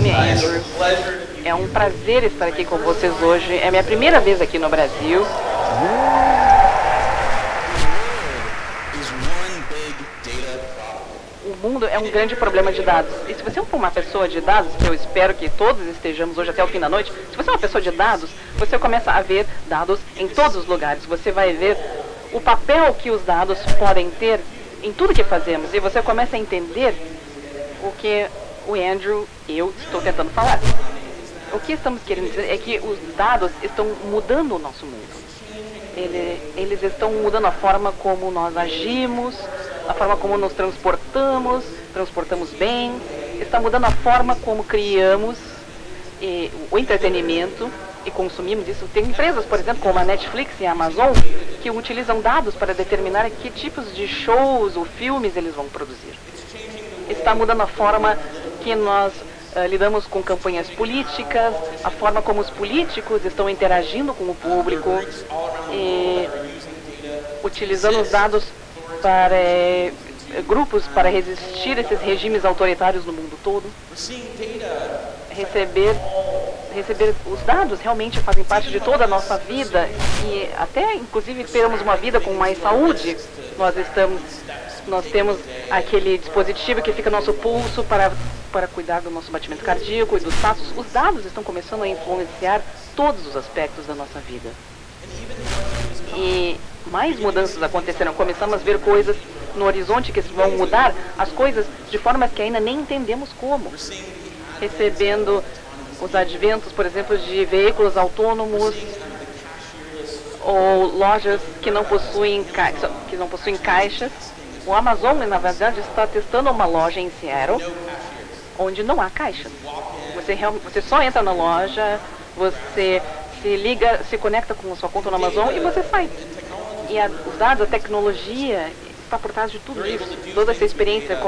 nome é Andrew. É um prazer estar aqui com vocês hoje. É a minha primeira vez aqui no Brasil. O mundo é um grande problema de dados. E se você é uma pessoa de dados, que eu espero que todos estejamos hoje até o fim da noite, se você é uma pessoa de dados, você começa a ver dados em todos os lugares. Você vai ver o papel que os dados podem ter em tudo que fazemos. E você começa a entender o que o Andrew e eu estou tentando falar. O que estamos querendo dizer é que os dados estão mudando o nosso mundo. Eles estão mudando a forma como nós agimos, a forma como nos transportamos bem, está mudando a forma como criamos o entretenimento e consumimos isso. Tem empresas, por exemplo, como a Netflix e a Amazon, que utilizam dados para determinar que tipos de shows ou filmes eles vão produzir. Está mudando a forma que nós lidamos com campanhas políticas, a forma como os políticos estão interagindo com o público, e utilizando os dados para grupos para resistir a esses regimes autoritários no mundo todo. Receber os dados realmente fazem parte de toda a nossa vida e até inclusive termos uma vida com mais saúde. Nós temos aquele dispositivo que fica no nosso pulso para cuidar do nosso batimento cardíaco e dos passos. Os dados estão começando a influenciar todos os aspectos da nossa vida. E mais mudanças aconteceram. Começamos a ver coisas no horizonte que vão mudar as coisas de formas que ainda nem entendemos como. Recebendo os adventos, por exemplo, de veículos autônomos ou lojas que não possuem caixas. O Amazon, na verdade, está testando uma loja em Seattle onde não há caixas. Você só entra na loja, você se conecta com a sua conta no Amazon e você sai. E os dados, a tecnologia está por trás de tudo isso. Toda essa experiência,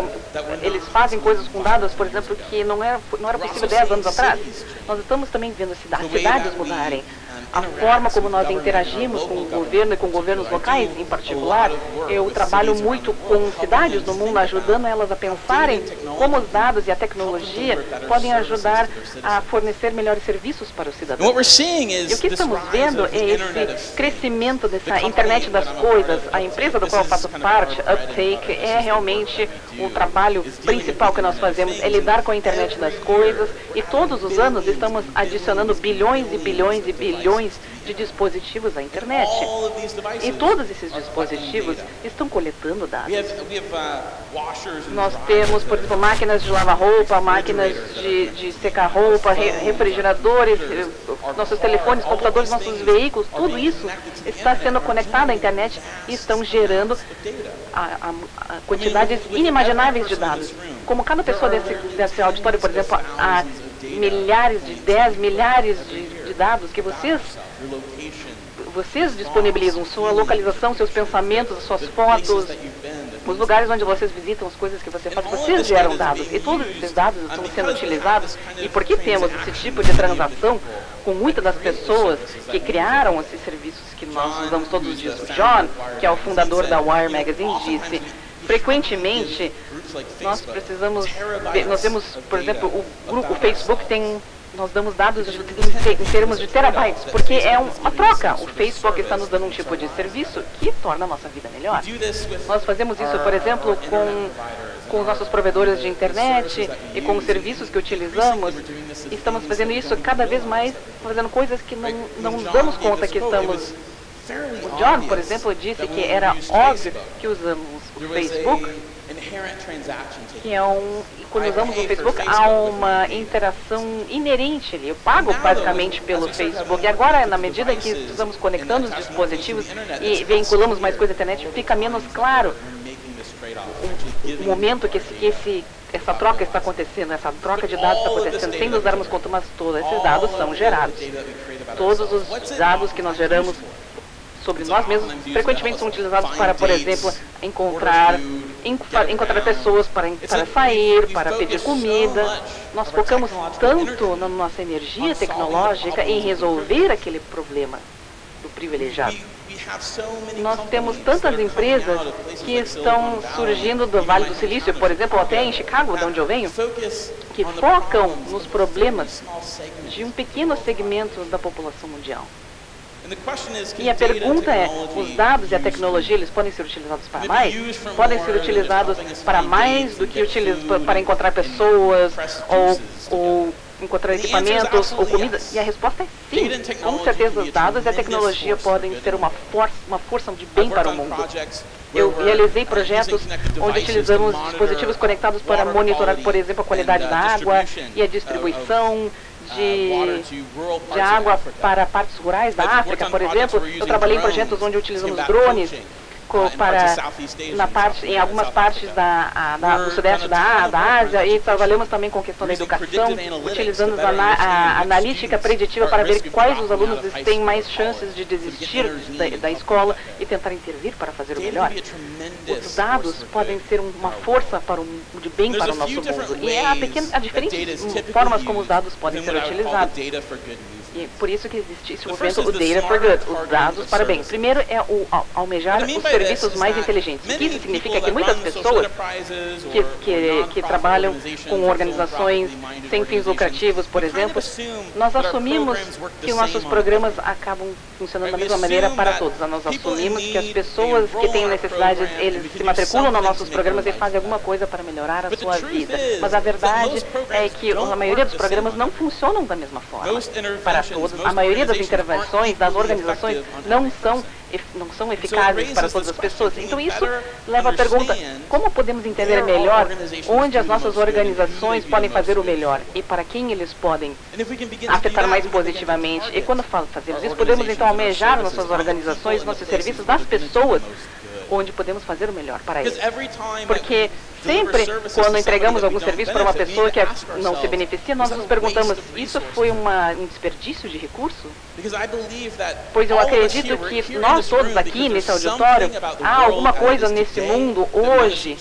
eles fazem coisas com dados, por exemplo, que não era possível 10 anos atrás. Nós estamos também vendo cidades mudarem. A forma como nós interagimos com o governo e com governos locais, em particular, eu trabalho muito com cidades no mundo, ajudando elas a pensarem como os dados e a tecnologia podem ajudar a fornecer melhores serviços para os cidadãos. E o que estamos vendo é esse crescimento dessa internet das coisas. A empresa da qual eu faço parte, Uptake, é realmente o trabalho principal que nós fazemos, é lidar com a internet das coisas, e todos os anos estamos adicionando bilhões e bilhões e bilhões de dispositivos à internet. E todos esses dispositivos estão coletando dados. Nós temos, por exemplo, máquinas de lavar roupa, máquinas de secar roupa, refrigeradores, nossos telefones, computadores, nossos veículos, tudo isso está sendo conectado à internet e estão gerando quantidades inimagináveis de dados. Como cada pessoa desse auditório, por exemplo, há milhares de dados que vocês disponibilizam, sua localização, seus pensamentos, suas fotos, os lugares onde vocês visitam, as coisas que você faz, vocês geram dados. E todos esses dados estão sendo utilizados. E porque temos esse tipo de transação com muitas das pessoas que criaram esses serviços que nós usamos todos os dias. O John, que é o fundador da Wire Magazine, disse: frequentemente, nós vemos, por exemplo, o Facebook nós damos dados em termos de terabytes, porque é uma troca. O Facebook está nos dando um tipo de serviço que torna a nossa vida melhor. Nós fazemos isso, por exemplo, com os nossos provedores de internet e com os serviços que utilizamos. Estamos fazendo isso cada vez mais, fazendo coisas que não nos damos conta que estamos. O John, por exemplo, disse que era óbvio que usamos o Facebook, quando usamos o Facebook, há uma interação inerente ali. Eu pago basicamente pelo Facebook. E agora, na medida que estamos conectando os dispositivos e vinculamos mais coisas à internet, fica menos claro o momento que essa troca está acontecendo, essa troca de dados está acontecendo, sem nos darmos conta, mas todos esses dados são gerados. Todos os dados que nós geramos sobre nós mesmos frequentemente são utilizados para, por exemplo, encontrar pessoas para sair, para pedir comida. Nós focamos tanto na nossa energia tecnológica em resolver aquele problema do privilegiado. Nós temos tantas empresas que estão surgindo do Vale do Silício, por exemplo, até em Chicago, de onde eu venho, que focam nos problemas de um pequeno segmento da população mundial. E a pergunta é, os dados e a tecnologia, eles podem ser utilizados para mais? Podem ser utilizados para mais do que para encontrar pessoas ou encontrar equipamentos ou comida? E a resposta é sim. Com certeza, os dados e a tecnologia podem ser uma força de bem para o mundo. Eu realizei projetos onde utilizamos dispositivos conectados para monitorar, por exemplo, a qualidade da água e a distribuição de água para partes rurais da África, por exemplo. Eu trabalhei em projetos onde utilizamos drones em algumas partes do sudeste da Ásia, e trabalhamos também com a questão da educação, utilizando a analítica preditiva para ver quais os alunos têm mais chances de desistir da escola e tentar intervir para fazer o melhor. Os dados podem ser uma força de bem para o nosso mundo, e há diferentes formas como os dados podem ser utilizados. E por isso que existe esse movimento, o Data for Good, os dados para bem. Primeiro é o almejar os serviços mais inteligentes. O que isso significa? Que muitas pessoas que trabalham com organizações sem fins lucrativos, por exemplo, nós assumimos que nossos programas acabam funcionando da mesma maneira para todos. Nós assumimos que as pessoas que têm necessidades, eles se matriculam nos nossos programas e fazem alguma coisa para melhorar a sua vida. Mas a verdade é que a maioria dos programas não funcionam da mesma forma para todos. A maioria das intervenções das organizações não são eficazes para todas as pessoas. Então isso leva à pergunta, como podemos entender melhor onde as nossas organizações podem fazer o melhor e para quem eles podem afetar mais positivamente? E quando fazemos isso, podemos então almejar nossas organizações, nossos serviços das pessoas, onde podemos fazer o melhor para eles. Porque sempre quando entregamos algum serviço para uma pessoa que não se beneficia, nós nos perguntamos, isso foi um desperdício de recurso? Pois eu acredito que nós todos aqui nesse auditório, há alguma coisa nesse mundo hoje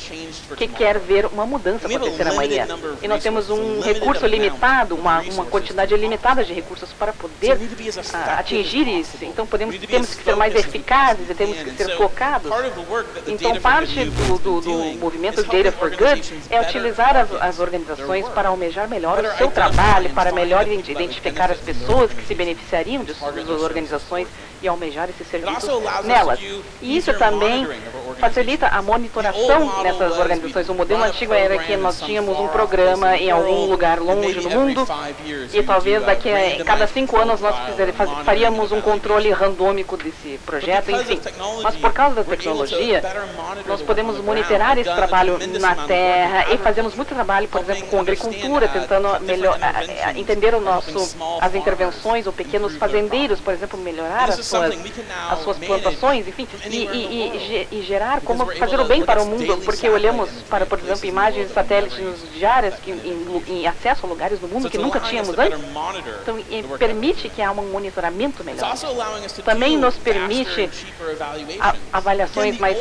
que quer ver uma mudança acontecer amanhã. E nós temos um recurso limitado, uma quantidade limitada de recursos para poder atingir isso. Então temos que ser mais eficazes e temos que ser focados. Então parte do movimento Data for Good é utilizar as organizações para almejar melhor o seu trabalho, para melhor identificar as pessoas que se beneficiariam de suas organizações e almejar esses serviços nelas. E isso também facilita a monitoração nessas organizações. O modelo antigo era que nós tínhamos um programa em algum lugar longe no mundo e talvez daqui a cada 5 anos nós faríamos um controle randômico desse projeto, enfim. Mas por causa da tecnologia, nós podemos monitorar esse trabalho na terra e fazemos muito trabalho, por exemplo, com agricultura, tentando entender as intervenções ou pequenos fazendeiros, por exemplo, melhorar as suas plantações, enfim, e gerar como fazer o bem para o mundo, porque olhamos para, por exemplo, imagens de satélites diárias em acesso a lugares no mundo que nunca tínhamos antes. Então, permite que há um monitoramento melhor. Também nos permite avaliações mais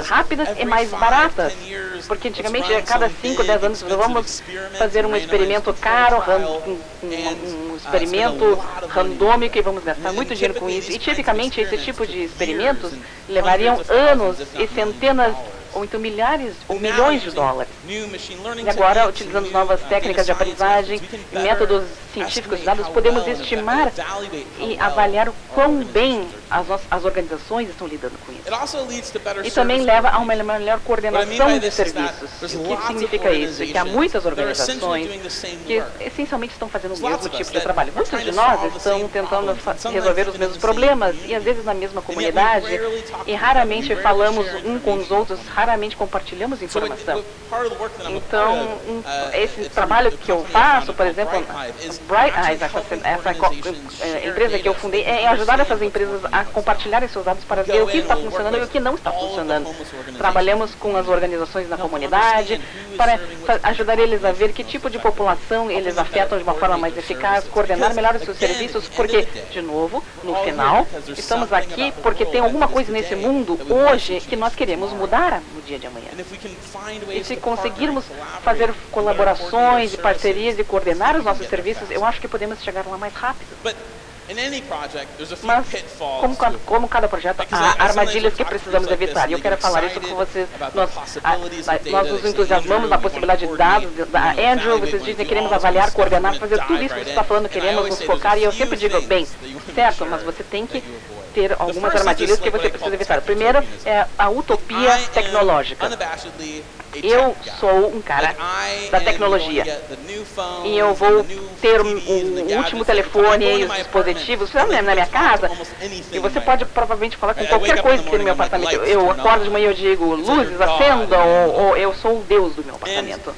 rápidas e mais baratas, porque antigamente, a cada 5, 10 anos, vamos fazer um experimento caro, um experimento randômico, e vamos gastar muito dinheiro com isso. E tipicamente esse tipo de experimentos levariam anos e centenas ou então milhares ou milhões de dólares. E agora, utilizando novas técnicas de aprendizagem e métodos científicos de dados, podemos estimar e avaliar o quão bem as organizações estão lidando com isso. E também leva a uma melhor coordenação de serviços. O que significa isso? Que há muitas organizações que essencialmente estão fazendo o mesmo tipo de trabalho. Muitos de nós estão tentando resolver os mesmos problemas e às vezes na mesma comunidade, e raramente falamos um com os outros, raramente compartilhamos informação. Então, esse trabalho que eu faço, por exemplo, Bright Eyes, essa empresa que eu fundei, é ajudar essas empresas a compartilhar seus dados para ver o que está funcionando e o que não está funcionando. Trabalhamos com as organizações na comunidade para ajudar eles a ver que tipo de população eles afetam de uma forma mais eficaz, coordenar melhor os seus serviços, porque, de novo, no final, estamos aqui porque tem alguma coisa nesse mundo hoje que nós queremos mudar no dia de amanhã. E se conseguirmos fazer colaborações e parcerias e coordenar os nossos serviços, eu acho que podemos chegar lá mais rápido. Mas, como cada projeto, há armadilhas que precisamos evitar. E eu quero falar isso com vocês. Nós nos entusiasmamos na possibilidade de dados da Andrew. Vocês dizem que queremos avaliar, coordenar, fazer tudo isso que você está falando, queremos nos focar. E eu sempre digo, bem, certo, mas você tem que ter algumas armadilhas que você precisa evitar. Primeiro é a utopia tecnológica. Eu sou um cara da tecnologia e eu vou ter o último telefone e os dispositivos na minha casa, e você pode provavelmente falar com qualquer coisa que tem no meu apartamento. Eu acordo de manhã e eu digo, luzes, acendam, ou eu sou o Deus do meu apartamento.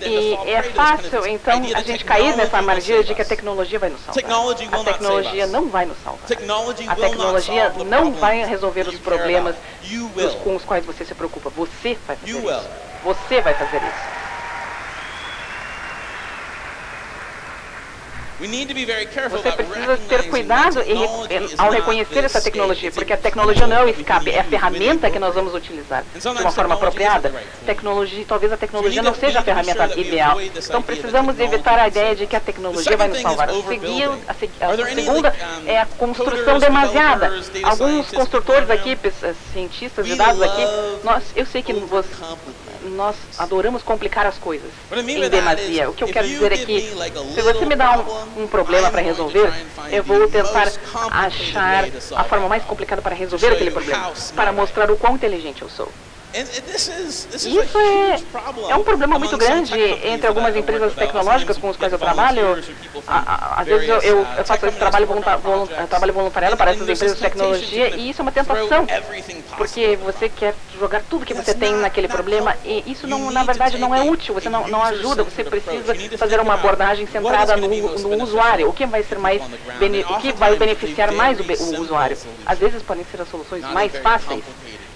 E é fácil, então, a gente cair nessa armadilha de que a tecnologia vai nos salvar. A tecnologia não vai nos salvar. A tecnologia não vai resolver os problemas com os quais você se preocupa. Você vai fazer isso. Você vai fazer isso. Você precisa ter cuidado ao reconhecer essa tecnologia, porque a tecnologia não é o escape, é a ferramenta que nós vamos utilizar de uma forma apropriada. Talvez a tecnologia não seja a ferramenta ideal. Então precisamos evitar a ideia de que a tecnologia vai nos salvar. A segunda é a construção demasiada. Alguns construtores aqui, cientistas de dados aqui, eu sei que nós adoramos complicar as coisas em demasia. O que eu quero dizer é que, se você me dá um problema para resolver, eu vou tentar achar a forma mais complicada para resolver aquele problema, para mostrar o quão inteligente eu sou. Isso é um problema muito grande entre algumas empresas tecnológicas com as quais eu trabalho. Às vezes eu faço esse trabalho voluntariado para essas empresas de tecnologia, e isso é uma tentação, porque você quer jogar tudo que você tem naquele problema, e isso na verdade não é útil, você não ajuda. Você precisa fazer uma abordagem centrada no usuário. O que vai beneficiar mais o usuário? Às vezes podem ser as soluções mais fáceis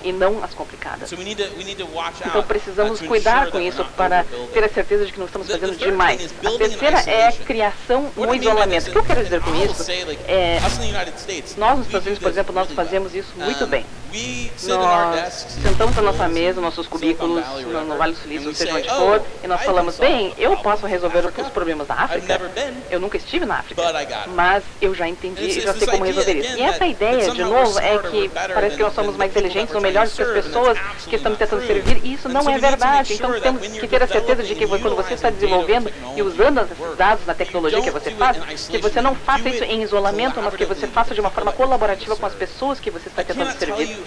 e não as complicadas. Então precisamos cuidar com isso para ter a certeza de que não estamos fazendo demais. A terceira é a criação no isolamento. O que eu quero dizer com isso é, nós nos Estados Unidos, por exemplo, nós fazemos isso muito bem. Nós sentamos na nossa mesa, nossos cubículos, no Vale do Silício, seja onde for, e nós falamos, bem, eu posso resolver os problemas da África. Eu nunca estive na África, mas eu já entendi e já sei como resolver isso. E essa ideia, de novo, é que parece que nós somos mais inteligentes ou melhores que as pessoas que estamos tentando servir, e isso não é verdade. Então temos que ter a certeza de que quando você está desenvolvendo e usando esses dados na tecnologia que você faz, que você não faça isso em isolamento, mas que você faça de uma forma colaborativa com as pessoas que você está tentando servir.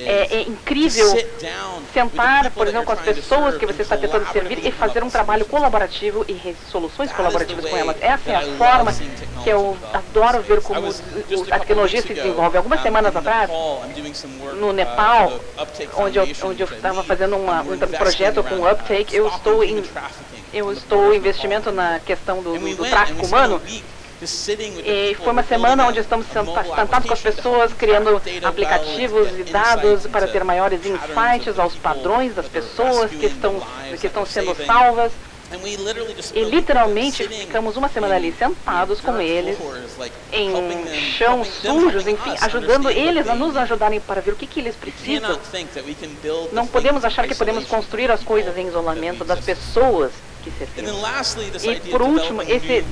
É incrível sentar, por exemplo, com as pessoas que você está tentando servir e fazer um trabalho colaborativo e soluções colaborativas com elas. Essa é a forma que eu adoro ver como a tecnologia se desenvolve. Algumas semanas atrás, no Nepal, onde eu estava fazendo um projeto com o Uptake, eu estou em investimento na questão do tráfico humano. E foi uma semana onde estamos sentados com as pessoas, criando aplicativos e dados para ter maiores insights aos padrões das pessoas que estão sendo salvas. E literalmente ficamos uma semana ali sentados com eles, em chão sujos, enfim, ajudando eles a nos ajudarem para ver o que eles precisam. Não podemos achar que podemos construir as coisas em isolamento das pessoas que servimos. E por último, esse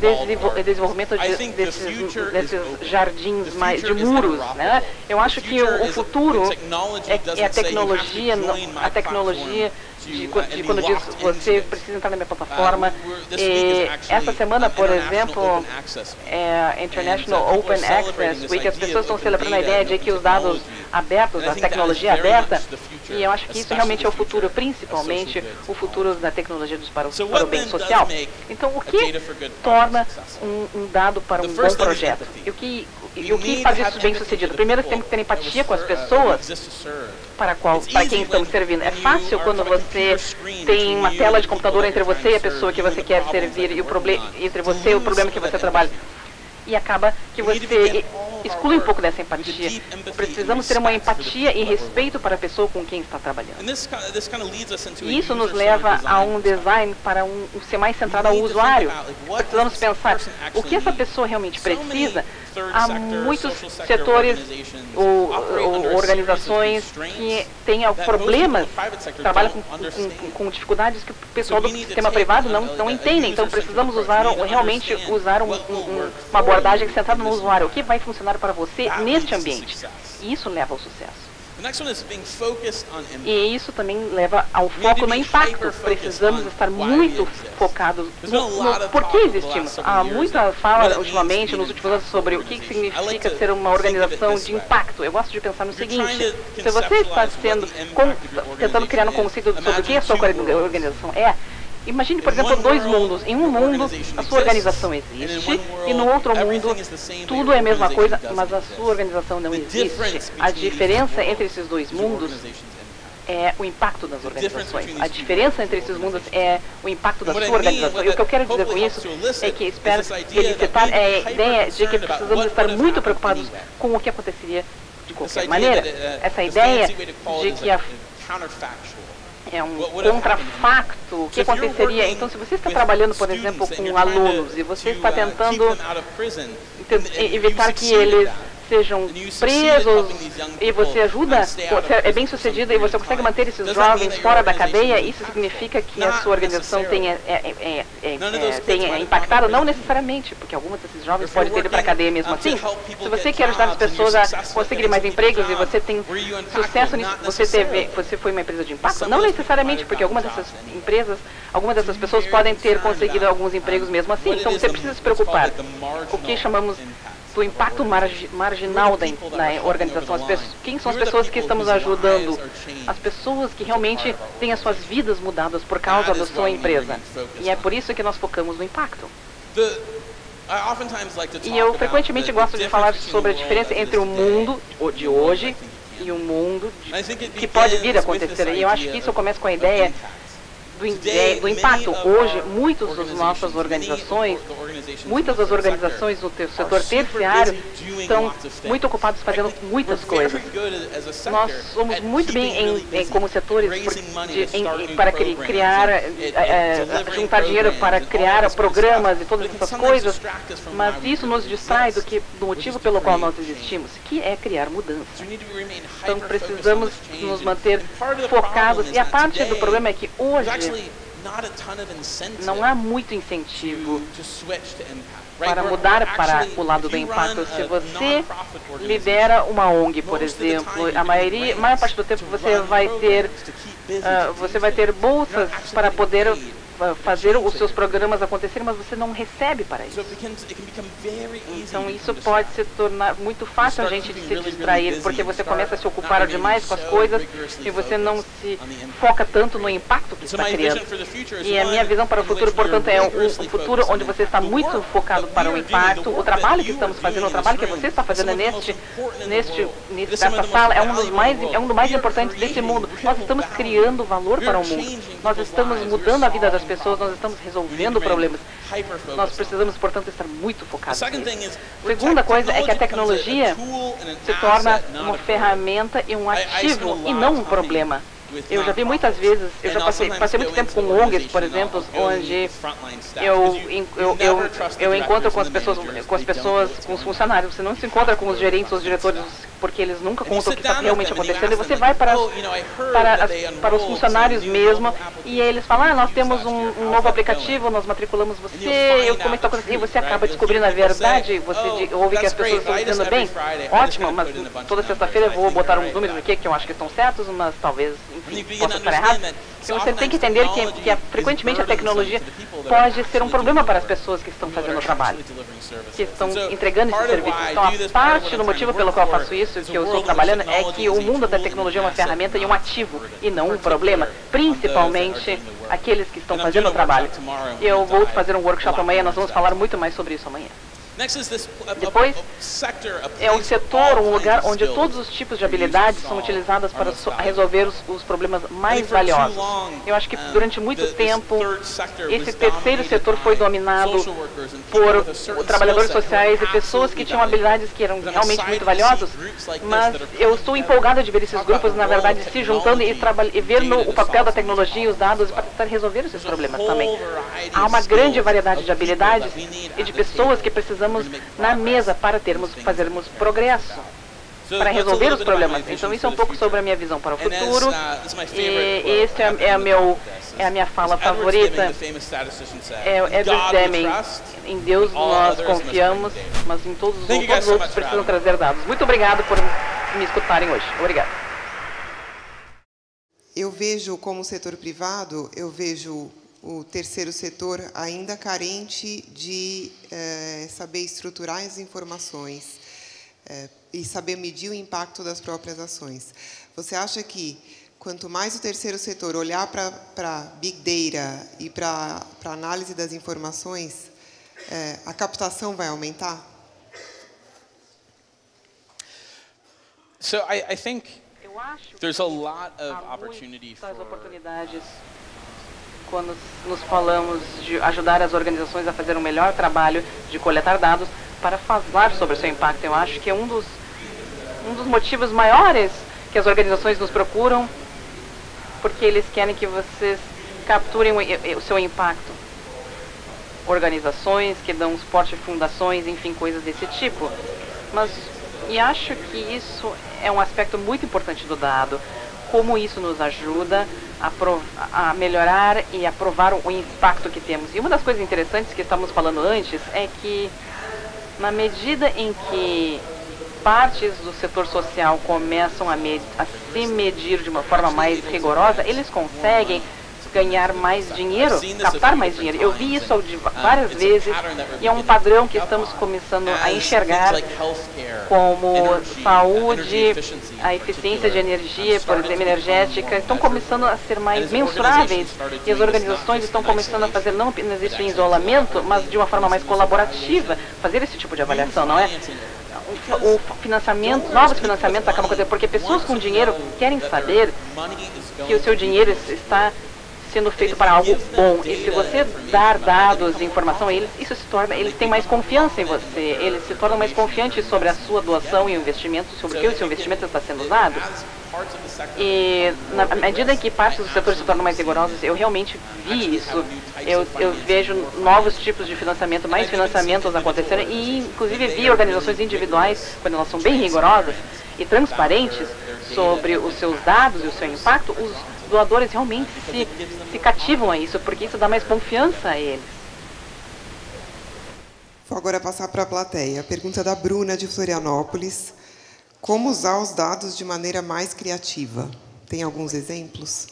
desenvolvimento desses jardins de muros, né? Eu acho que o futuro é a tecnologia de quando diz você precisa entrar na minha plataforma. E essa semana, por exemplo, é International Open Access Week, as pessoas estão celebrando a ideia de que os dados abertos, a tecnologia aberta, e eu acho que isso realmente é o futuro, principalmente o futuro da tecnologia para o bem social. Então, o que torna um dado para um bom projeto? E o que faz isso bem sucedido? Primeiro, temos que ter empatia com as pessoas para quem estamos servindo. É fácil quando você tem uma tela de computador entre você e a pessoa que você quer servir, e entre você e o problema que você trabalha. E acaba que você exclui um pouco dessa empatia. Precisamos ter uma empatia e respeito para a pessoa com quem está trabalhando. E isso nos leva a um design para ser mais centrado ao usuário. Precisamos pensar o que essa pessoa realmente precisa. há muitos setores ou organizações que têm problemas, trabalham com dificuldades que o pessoal do sistema privado não entende. Então, precisamos realmente usar uma abordagem centrada no usuário. O que vai funcionar para você neste ambiente? E isso leva ao sucesso. E isso também leva ao foco no impacto. Precisamos estar muito focados no por que existimos. Há muita fala ultimamente, nos últimos anos, sobre o que significa ser uma organização de impacto. Eu gosto de pensar no seguinte: se você está tentando criar um conceito sobre o que a sua organização é, imagine, por exemplo, dois mundos. Em um mundo, a sua organização existe, e no outro mundo, tudo é a mesma coisa, mas a sua organização não existe. A diferença entre esses dois mundos é o impacto das organizações. A diferença entre esses mundos é o impacto da sua organização. E o que eu quero dizer com isso é que espero elicitar a ideia de que precisamos estar muito preocupados com o que aconteceria de qualquer maneira. Essa ideia de que é um contrafacto, o que aconteceria? Então, se você está trabalhando, por exemplo, com alunos e você está tentando evitar que eles sejam presos e você ajuda, é bem sucedido e você consegue manter esses jovens fora da cadeia, isso significa que a sua organização tenha impactado? Não necessariamente, porque alguns desses jovens podem ter ido para a cadeia mesmo assim. Se você quer ajudar as pessoas a conseguirem mais empregos e você tem sucesso nisso, você foi uma empresa de impacto? Não necessariamente, porque algumas dessas pessoas podem ter conseguido alguns empregos mesmo assim. Então você precisa se preocupar. O que chamamos do impacto marginal da organização. Quem são as pessoas que estamos ajudando? As pessoas que realmente têm as suas vidas mudadas por causa da sua empresa. E é por isso que nós focamos no impacto. E eu frequentemente gosto de falar sobre a diferença entre o mundo de hoje e o mundo que pode vir a acontecer. E eu acho que isso começa com a ideia do impacto. Hoje, muitas das nossas organizações, muitas das organizações do setor terciário estão muito ocupadas fazendo muitas coisas. Nós somos muito bem como setores para criar, juntar dinheiro para criar programas e todas essas coisas, mas isso nos distrai do motivo pelo qual nós existimos, que é criar mudança. Então precisamos nos manter focados, e a parte do problema é que hoje não há muito incentivo para mudar para o lado do impacto. Se você lidera uma ONG, por exemplo, a maior parte do tempo você vai ter bolsas para poder fazer os seus programas acontecerem, mas você não recebe para isso. Então isso pode se tornar muito fácil a gente de se distrair, porque você começa a se ocupar demais com as coisas e você não se foca tanto no impacto que está criando. E a minha visão para o futuro, portanto, é um futuro onde você está muito focado para o impacto. O trabalho que estamos fazendo, o trabalho que você está fazendo nesta sala é um dos mais importantes desse mundo. Nós estamos criando valor para o mundo. Nós estamos mudando a vida das pessoas, nós estamos resolvendo problemas. Nós precisamos, portanto, estar muito focados nisso. Segunda coisa é que a tecnologia se torna uma ferramenta e um ativo e não um problema. Eu já vi muitas vezes, eu já passei muito tempo com ONGs, por exemplo, onde eu encontro com as pessoas, com os funcionários. Você não se encontra com os gerentes, os diretores, porque eles nunca contam o que está realmente acontecendo. E você vai para os funcionários mesmo, e eles falam, nós temos um novo aplicativo, nós matriculamos você, como está acontecendo? E você acaba descobrindo a verdade, você ouve que as pessoas estão dizendo bem, ótimo, mas toda sexta-feira eu vou botar uns números aqui que eu acho que estão certos, mas talvez possa estar errado. E você tem que entender que frequentemente a tecnologia pode ser um problema para as pessoas que estão fazendo o trabalho, que estão entregando esses serviços. Então, a parte do motivo pelo qual eu faço isso, que eu estou trabalhando, é que o mundo da tecnologia é uma ferramenta e um ativo, e não um problema, principalmente aqueles que estão fazendo o trabalho. Eu vou fazer um workshop amanhã, nós vamos falar muito mais sobre isso amanhã. Depois, é um setor, um lugar onde todos os tipos de habilidades são utilizadas para resolver os problemas mais valiosos. Eu acho que durante muito tempo, esse terceiro setor foi dominado por trabalhadores sociais e pessoas que tinham habilidades que eram realmente muito valiosas, mas eu estou empolgada de ver esses grupos, na verdade, se juntando e ver o papel da tecnologia e os dados para tentar resolver esses problemas também. Há uma grande variedade de habilidades e de pessoas que precisamos estamos na mesa para fazermos progresso, para resolver os problemas. Então, isso é um pouco sobre a minha visão para o futuro. E esta é a minha fala favorita. É o Edward Deming. Em Deus nós confiamos, mas em todos os outros precisam trazer dados. Muito obrigado por me escutarem hoje. Obrigado. Eu vejo, como setor privado, eu vejo o terceiro setor ainda carente de saber estruturar as informações e saber medir o impacto das próprias ações. Você acha que, quanto mais o terceiro setor olhar para Big Data e para a análise das informações, a captação vai aumentar? So I think Eu acho que there's a lot of há opportunity muitas for oportunidades quando nos falamos de ajudar as organizações a fazer um melhor trabalho de coletar dados para falar sobre o seu impacto. Eu acho que é um dos motivos maiores que as organizações nos procuram, porque eles querem que vocês capturem o seu impacto. Organizações que dão suporte a fundações, enfim, coisas desse tipo. E acho que isso é um aspecto muito importante do dado. Como isso nos ajuda a melhorar e a provar o impacto que temos. E uma das coisas interessantes que estávamos falando antes é que, na medida em que partes do setor social começam a se medir de uma forma mais rigorosa, eles conseguem ganhar mais dinheiro, captar mais dinheiro. Eu vi isso várias vezes e é um padrão que estamos começando a enxergar, como saúde, a eficiência de energia, por exemplo, energética, estão começando a ser mais mensuráveis e as organizações estão começando a fazer não apenas isso em isolamento, mas de uma forma mais colaborativa, fazer esse tipo de avaliação, não é? O financiamento, novos financiamentos acabam acontecendo porque pessoas com dinheiro querem saber que o seu dinheiro está sendo feito para algo bom. E se você dar dados e informação a eles, eles têm mais confiança em você. Eles se tornam mais confiantes sobre a sua doação e o investimento, sobre o que o seu investimento está sendo usado. E na medida em que partes do setor se tornam mais rigorosas, eu realmente vi isso. Eu vejo novos tipos de financiamento, mais financiamentos acontecendo, e inclusive vi organizações individuais, quando elas são bem rigorosas e transparentes sobre os seus dados e o seu impacto, os doadores realmente se cativam a isso, porque isso dá mais confiança a eles. Vou agora passar para a plateia. A pergunta da Bruna, de Florianópolis. Como usar os dados de maneira mais criativa? Tem alguns exemplos?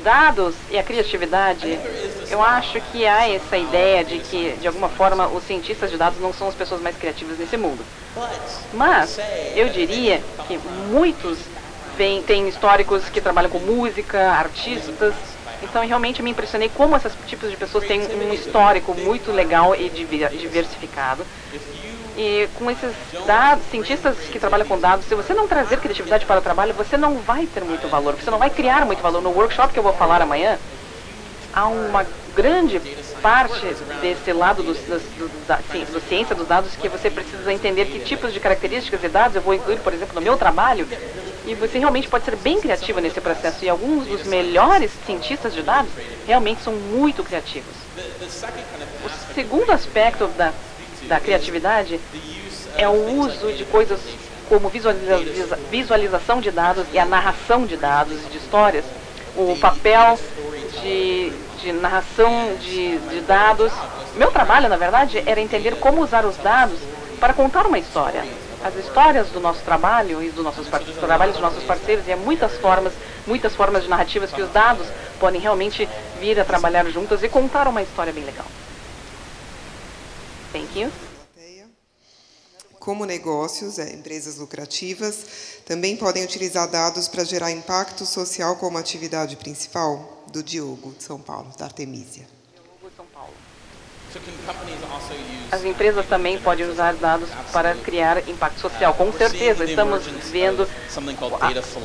Dados e a criatividade, eu acho que há essa ideia de que, de alguma forma, os cientistas de dados não são as pessoas mais criativas nesse mundo. Mas eu diria que muitos têm históricos que trabalham com música, artistas. Então, realmente me impressionei como esses tipos de pessoas têm um histórico muito legal e diversificado. E com esses dados, cientistas que trabalham com dados, se você não trazer criatividade para o trabalho, você não vai ter muito valor, você não vai criar muito valor. No workshop que eu vou falar amanhã, há uma grande parte desse lado da ciência dos dados que você precisa entender que tipos de características de dados eu vou incluir, por exemplo, no meu trabalho, e você realmente pode ser bem criativa nesse processo. E alguns dos melhores cientistas de dados realmente são muito criativos. O segundo aspecto da criatividade é o uso de coisas como visualização de dados e a narração de dados e de histórias. O papel de narração de dados. Meu trabalho, na verdade, era entender como usar os dados para contar uma história. As histórias do nosso trabalho e dos nossos trabalhos dos nossos parceiros, e há muitas formas de narrativas que os dados podem realmente vir a trabalhar juntas e contar uma história bem legal. Thank you. Como negócios, empresas lucrativas, também podem utilizar dados para gerar impacto social como atividade principal? Do Diogo, de São Paulo, da Artemisia. As empresas também podem usar dados para criar impacto social. Com certeza, estamos vendo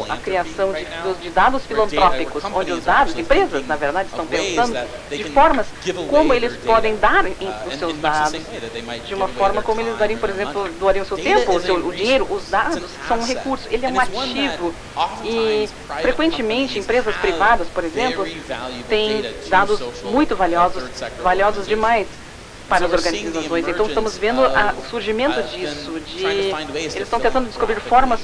a criação de dados filantrópicos, onde os dados, empresas, na verdade, estão pensando de formas como eles podem dar os seus dados, de uma forma como eles dariam, por exemplo, doariam o seu tempo, o dinheiro. Os dados são um recurso, ele é um ativo. E, frequentemente, empresas privadas, por exemplo, têm dados muito valiosos demais, para as organizações. Então, estamos vendo o surgimento disso, eles estão tentando descobrir formas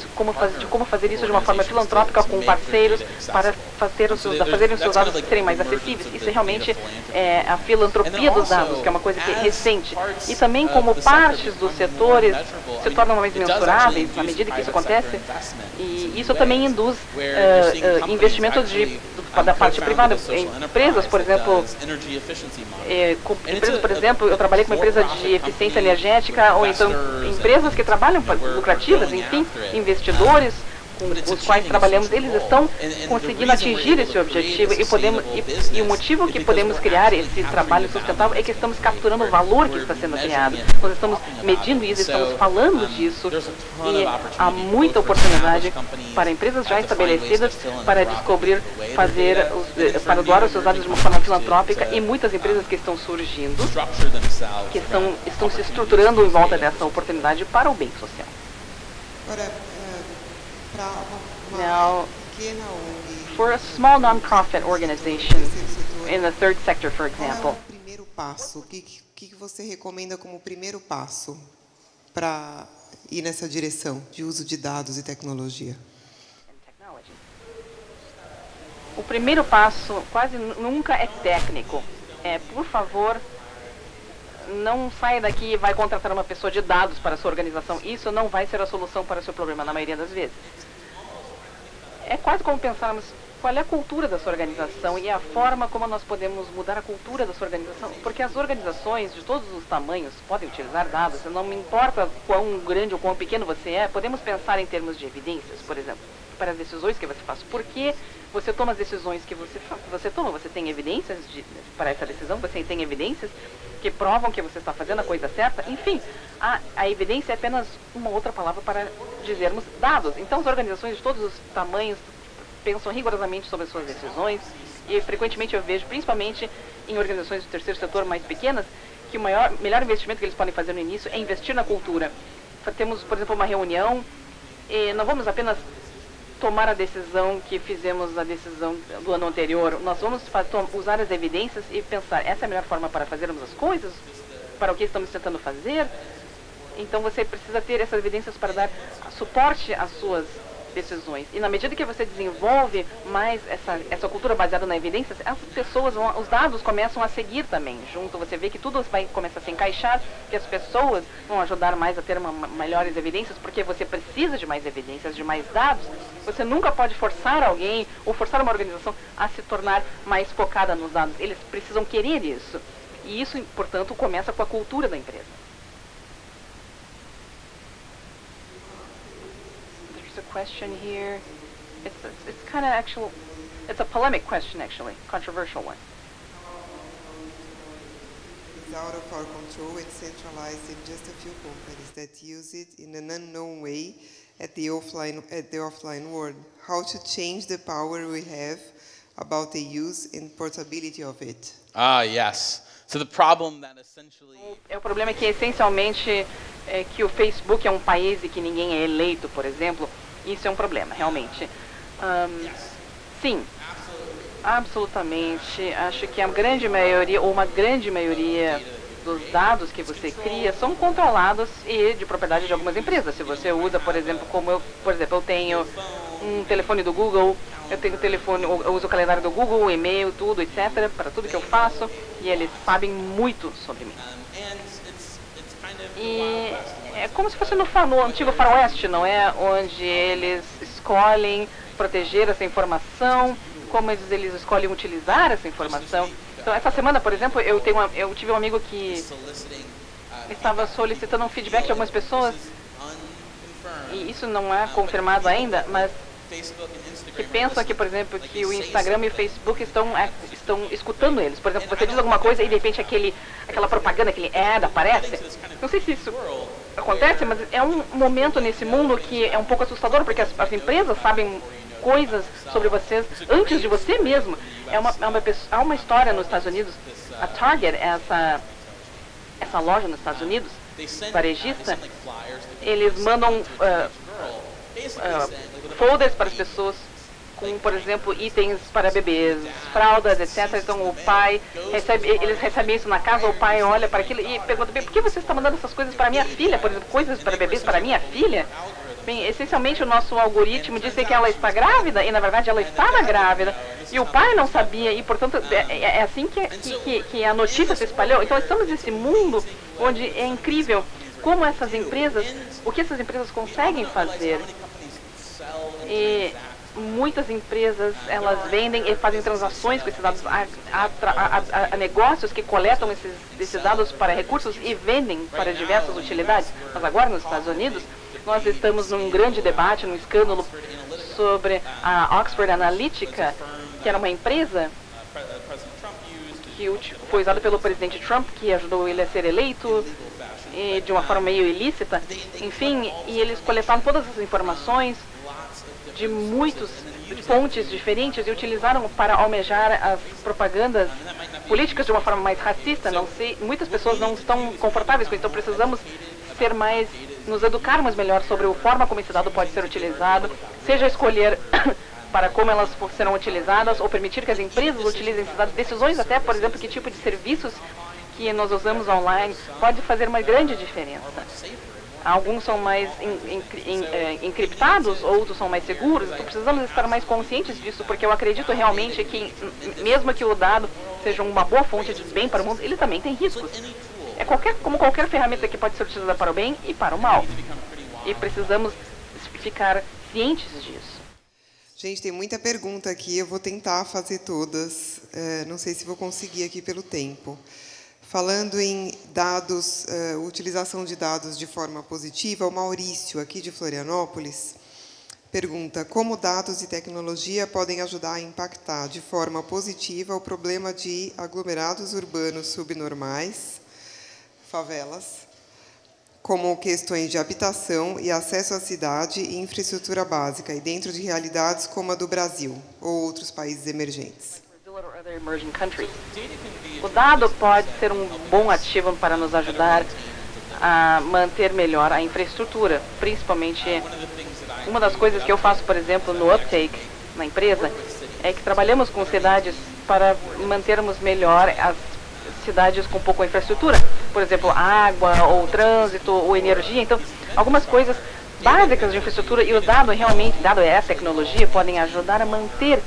de como fazer isso de uma forma filantrópica com parceiros para fazerem os seus dados serem mais acessíveis. Isso é realmente a filantropia dos dados, que é uma coisa que é recente. E também como partes dos setores se tornam mais mensuráveis na medida que isso acontece, e isso também induz investimento da parte privada. Empresas, por exemplo, eu trabalhei com uma empresa de eficiência energética, ou então empresas que trabalham lucrativas, enfim, investidores com os quais trabalhamos, eles estão conseguindo atingir esse objetivo e o motivo que podemos criar esse trabalho sustentável é que estamos capturando o valor que está sendo criado. Nós estamos medindo isso, estamos falando disso, e há muita oportunidade para empresas já estabelecidas para descobrir, para doar os seus dados de uma forma filantrópica, e muitas empresas que estão surgindo, que estão se estruturando em volta dessa oportunidade para o bem social. Now, for a small non-profit organization in the third sector, for example, qual é o primeiro passo? O que você recomenda como primeiro passo para ir nessa direção de uso de dados e tecnologia? O primeiro passo quase nunca é técnico. Por favor, não saia daqui e vai contratar uma pessoa de dados para a sua organização. Isso não vai ser a solução para o seu problema, na maioria das vezes. É quase como pensarmos qual é a cultura da sua organização e a forma como nós podemos mudar a cultura da sua organização. Porque as organizações de todos os tamanhos podem utilizar dados. Não me importa quão grande ou quão pequeno você é, podemos pensar em termos de evidências, por exemplo, para as decisões que você faz. Por que você toma as decisões que você toma? Você tem evidências para essa decisão? Você tem evidências que provam que você está fazendo a coisa certa? Enfim, a evidência é apenas uma outra palavra para dizermos dados. Então, as organizações de todos os tamanhos pensam rigorosamente sobre as suas decisões, e frequentemente eu vejo, principalmente em organizações do terceiro setor mais pequenas, que o melhor investimento que eles podem fazer no início é investir na cultura. Temos, por exemplo, uma reunião, e não vamos apenas tomar a decisão que fizemos a decisão do ano anterior. Nós vamos usar as evidências e pensar, essa é a melhor forma para fazermos as coisas? Para o que estamos tentando fazer? Então você precisa ter essas evidências para dar suporte às suas decisões. E na medida que você desenvolve mais essa cultura baseada na evidência, as pessoas, os dados começam a seguir também junto. Você vê que tudo começa a se encaixar, que as pessoas vão ajudar mais a ter melhores evidências, porque você precisa de mais evidências, de mais dados. Você nunca pode forçar alguém ou forçar uma organização a se tornar mais focada nos dados. Eles precisam querer isso. E isso, portanto, começa com a cultura da empresa. A question here. It's kind of actual. It's a polemic question, actually, controversial one. It's out of our control. It's centralized in just a few companies that use it in an unknown way at the offline world. How to change the power we have about the use and portability of it? Yes. So the problem that essentially... O problema é que essencialmente que o Facebook é um país e que ninguém é eleito, por exemplo. Isso é um problema, realmente. Sim, absolutamente. Acho que a grande maioria, ou uma grande maioria dos dados que você cria são controlados e de propriedade de algumas empresas. Se você usa, por exemplo, eu tenho um telefone do Google, eu uso o calendário do Google, o e-mail, tudo, etc., para tudo que eu faço, e eles sabem muito sobre mim. E é como se fosse no antigo faroeste, não é? Onde eles escolhem proteger essa informação, como eles escolhem utilizar essa informação. Então, essa semana, por exemplo, eu tive um amigo que estava solicitando um feedback de algumas pessoas, e isso não é confirmado ainda, mas que pensam que, por exemplo, que o Instagram e o Facebook estão escutando eles. Por exemplo, você diz alguma coisa e de repente aquela propaganda, aquele ad aparece. Não sei se isso acontece, mas é um momento nesse mundo que é um pouco assustador, porque as empresas sabem coisas sobre vocês antes de você mesmo. Há uma história nos Estados Unidos, a Target, essa loja nos Estados Unidos, varejista, eles mandam folders para as pessoas com, por exemplo, itens para bebês, fraldas, etc. Então o pai eles recebem isso na casa, o pai olha para aquilo e pergunta, bem, por que você está mandando essas coisas para minha filha? Por exemplo, coisas para bebês para minha filha? Bem, essencialmente o nosso algoritmo disse que ela está grávida e na verdade ela estava grávida e o pai não sabia e portanto é assim que a notícia se espalhou. Então estamos nesse mundo onde é incrível como essas empresas, o que essas empresas conseguem fazer. E muitas empresas, elas vendem e fazem transações com esses dados, a negócios que coletam esses dados para recursos e vendem para diversas utilidades. Mas agora nos Estados Unidos, nós estamos num grande debate, num escândalo sobre a Oxford Analytica, que era uma empresa que foi usada pelo presidente Trump, que ajudou ele a ser eleito de uma forma meio ilícita. Enfim, e eles coletaram todas as informações de muitas fontes diferentes e utilizaram para almejar as propagandas políticas de uma forma mais racista. Não sei, muitas pessoas não estão confortáveis com isso, então precisamos nos educarmos melhor sobre a forma como esse dado pode ser utilizado, seja escolher para como elas serão utilizadas ou permitir que as empresas utilizem esses dados, decisões até, por exemplo, que tipo de serviços que nós usamos online pode fazer uma grande diferença. Alguns são mais encriptados, outros são mais seguros, então precisamos estar mais conscientes disso, porque eu acredito realmente que, mesmo que o dado seja uma boa fonte de bem para o mundo, ele também tem riscos. É como qualquer ferramenta que pode ser utilizada para o bem e para o mal. E precisamos ficar cientes disso. Gente, tem muita pergunta aqui, eu vou tentar fazer todas, não sei se vou conseguir aqui pelo tempo. Falando em dados, utilização de dados de forma positiva, o Maurício, aqui de Florianópolis, pergunta como dados e tecnologia podem ajudar a impactar de forma positiva o problema de aglomerados urbanos subnormais, favelas, como questões de habitação e acesso à cidade e infraestrutura básica, e dentro de realidades como a do Brasil ou outros países emergentes. O dado pode ser um bom ativo para nos ajudar a manter melhor a infraestrutura, principalmente uma das coisas que eu faço, por exemplo, no Uptake, na empresa, é que trabalhamos com cidades para mantermos melhor as cidades com pouca infraestrutura, por exemplo, água, ou trânsito, ou energia. Então, algumas coisas básicas de infraestrutura e o dado é a tecnologia, podem ajudar a manter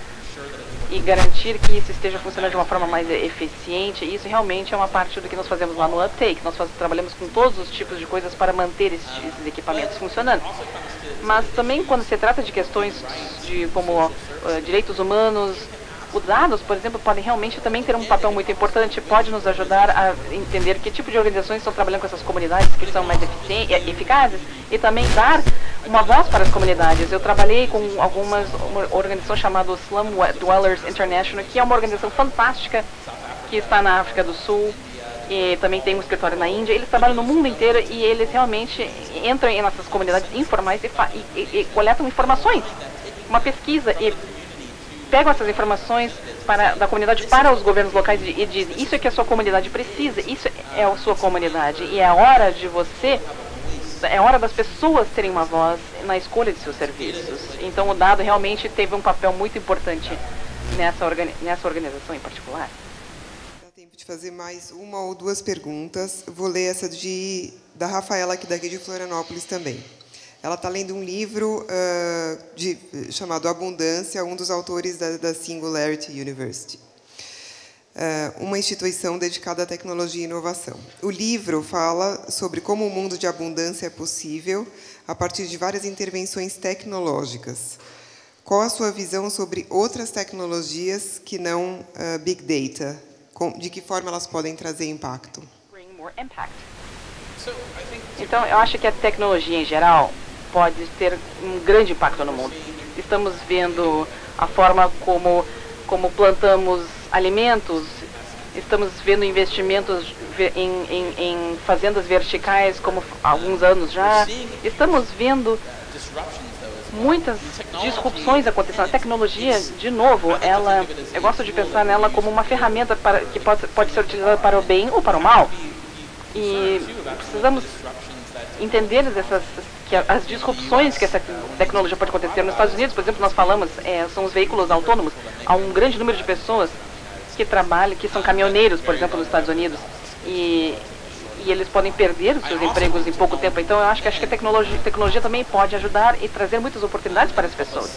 e garantir que isso esteja funcionando de uma forma mais eficiente. Isso realmente é uma parte do que nós fazemos lá no Uptake. Nós trabalhamos com todos os tipos de coisas para manter esses equipamentos funcionando. Mas também quando se trata de questões como direitos humanos, os dados, por exemplo, podem realmente também ter um papel muito importante, pode nos ajudar a entender que tipo de organizações estão trabalhando com essas comunidades que são mais eficazes e também dar uma voz para as comunidades. Eu trabalhei com uma organização chamada Slum Dwellers International, que é uma organização fantástica que está na África do Sul e também tem um escritório na Índia. Eles trabalham no mundo inteiro e eles realmente entram em nossas comunidades informais e coletam informações, uma pesquisa e pegam essas informações da comunidade para os governos locais e dizem, isso é que a sua comunidade precisa, isso é a sua comunidade e é hora das pessoas terem uma voz na escolha de seus serviços. Então o dado realmente teve um papel muito importante nessa organização em particular. Dá tempo de fazer mais uma ou duas perguntas. Vou ler essa da Rafaela, aqui de Florianópolis também. Ela está lendo um livro chamado Abundância, um dos autores da Singularity University, uma instituição dedicada à tecnologia e inovação. O livro fala sobre como o mundo de abundância é possível a partir de várias intervenções tecnológicas. Qual a sua visão sobre outras tecnologias que não Big Data? De que forma elas podem trazer impacto? Então, eu acho que a tecnologia, em geral, pode ter um grande impacto no mundo. Estamos vendo a forma como plantamos alimentos, estamos vendo investimentos em fazendas verticais, como há alguns anos já. Estamos vendo muitas disrupções acontecendo. A tecnologia, de novo, eu gosto de pensar nela como uma ferramenta que pode ser utilizada para o bem ou para o mal. E precisamos entender que as disrupções que essa tecnologia pode acontecer nos Estados Unidos, por exemplo, nós falamos, são os veículos autônomos. Há um grande número de pessoas que trabalham, que são caminhoneiros, por exemplo, nos Estados Unidos, e eles podem perder os seus empregos em pouco tempo. Então, eu acho que a tecnologia também pode ajudar e trazer muitas oportunidades para as pessoas.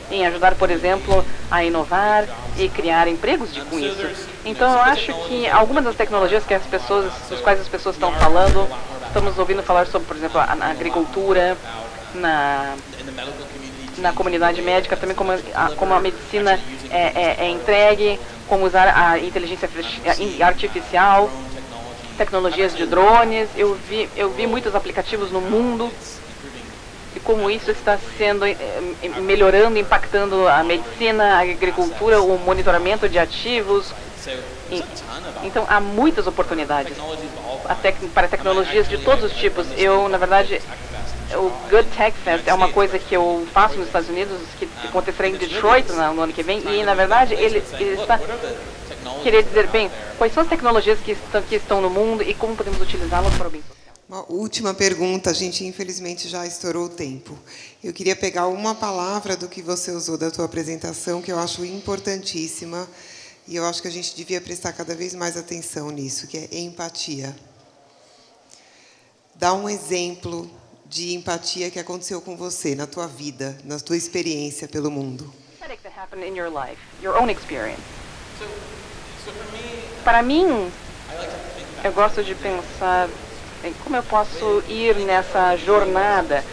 Em ajudar, por exemplo, a inovar e criar empregos com isso. Então, eu acho que algumas das tecnologias dos quais as pessoas estão falando, estamos ouvindo falar sobre, por exemplo, na agricultura, na comunidade médica, também como a medicina é entregue, como usar a inteligência artificial, tecnologias de drones. Eu vi muitos aplicativos no mundo e como isso está sendo melhorando, impactando a medicina, a agricultura, o monitoramento de ativos. Então, há muitas oportunidades para tecnologias de todos os tipos. Na verdade, o Good Tech Fest é uma coisa que eu faço nos Estados Unidos, que acontecerá em Detroit no ano que vem, e, na verdade, ele está querendo dizer, bem, quais são as tecnologias que estão no mundo e como podemos utilizá-las para o bem social. Uma última pergunta, a gente infelizmente já estourou o tempo. Eu queria pegar uma palavra do que você usou da tua apresentação, que eu acho importantíssima, e eu acho que a gente devia prestar cada vez mais atenção nisso, que é empatia. Dá um exemplo de empatia que aconteceu com você, na tua vida, na tua experiência pelo mundo. Para mim, eu gosto de pensar em como eu posso ir nessa jornada.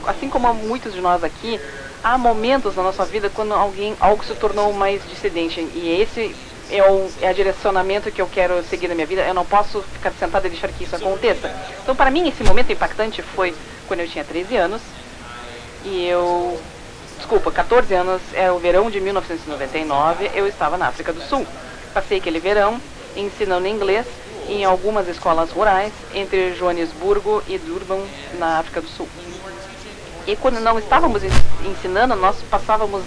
Assim como muitos de nós aqui, há momentos na nossa vida quando algo se tornou mais dissidente, e esse é o direcionamento que eu quero seguir na minha vida. Eu não posso ficar sentada e deixar que isso aconteça. Então, para mim, esse momento impactante foi quando eu tinha 13 anos, e 14 anos, era o verão de 1999, eu estava na África do Sul. Passei aquele verão ensinando inglês em algumas escolas rurais, entre Joanesburgo e Durban, na África do Sul. E quando não estávamos ensinando, nós passávamos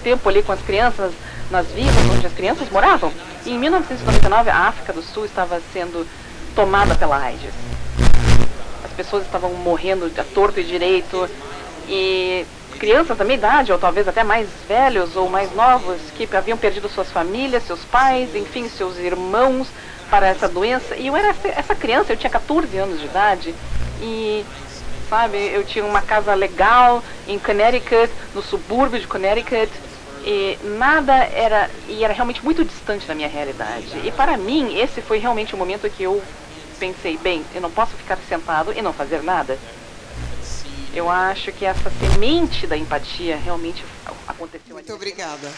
tempo ali com as crianças nas vilas onde as crianças moravam. E em 1999, a África do Sul estava sendo tomada pela AIDS. As pessoas estavam morrendo a torto e direito, e crianças da minha idade, ou talvez até mais velhos ou mais novos, que haviam perdido suas famílias, seus pais, enfim, seus irmãos para essa doença. E eu era essa criança, eu tinha 14 anos de idade, e, sabe, eu tinha uma casa legal em Connecticut, no subúrbio de Connecticut, e era realmente muito distante da minha realidade. E para mim, esse foi realmente o momento que eu pensei, bem, eu não posso ficar sentado e não fazer nada. Eu acho que essa semente da empatia realmente aconteceu. Muito obrigada.